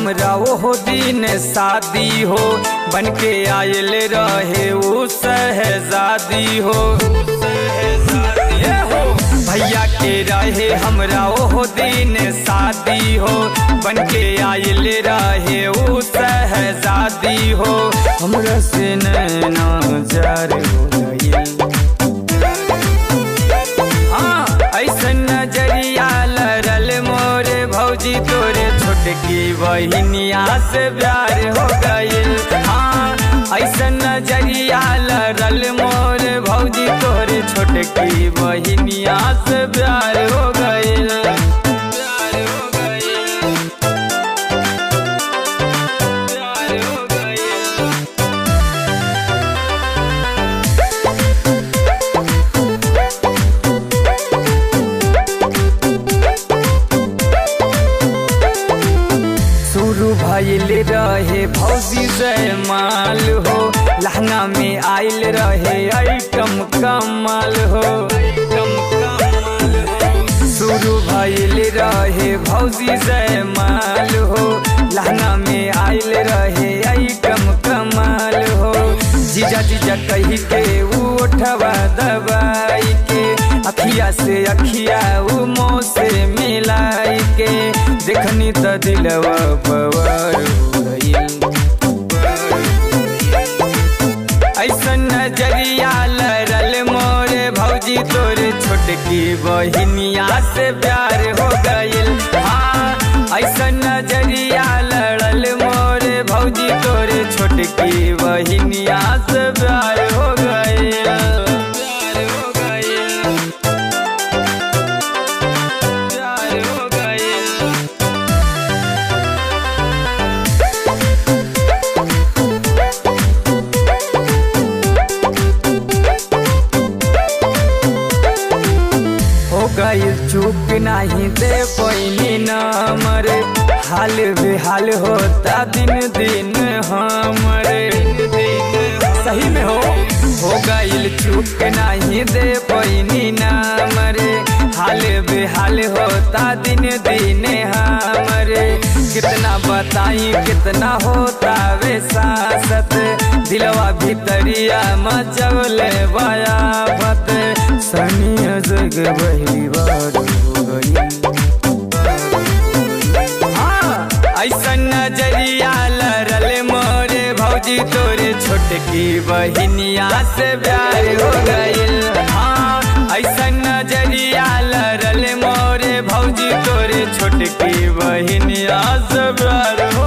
हमरा वो दिन शादी हो, बन के आयल रहे वो शहजादी हो। भैया के रहे हमरा वो दिन शादी हो, बन के आयल रहे वो शहजादी हो। हमरा से नैना जार हो गइल, हाँ ऐसन नजरिया लड़ल मोरे भौजी तोरे छोटकी बहिनिया से प्यार हो गइल। हाँ ऐसन नजरिया लड़ल मोरे भौजी तोरे छोटकी बहिनिया से प्यार हो गइल। भइल रहे भौजी जयमाल हो, लहंगा में आइल रहे आइटम कमाल हो। शुरू भइल रहे भौजी जयमाल हो, लहंगा में आइल रहे आइटम कमाल हो। जीजा जीजा कही के उठवा दबाई के, अखिया से अखिया उ मुँह से मिलाई के, देखनी त दिलवा पवार हो गइल। ऐसन नजरिया लड़ल मोरे भौजी तोरे छोटकी बहिनिया से प्यार हो गइल। हाँ ऐसन नजरिया लड़ल मोरे भौजी तोरे छोटकी बहिनिया से प्यार हो गइल। गइल चुप नहीं दे पैनी नमर, हाल बेहाल होता दिन दिन हमरे। सही में हो गइल चुप नहीं दे पैनी नमर, हाल बेहाल होता दिन दिन हमरे। कितना बताई कितना होता वे सासत, दिलवा भीतरिया मचवले बयाफत। सनिया जग बहली बार हो गई। हाँ ऐसन नजरिया लड़ल मोरे भौजी तोरे छोटकी बहिनिया से प्यार हो गइल। हाँ ऐसन नजरिया लड़ल मोरे भौजी तोरे छोटकी बहिनिया से प्यार हो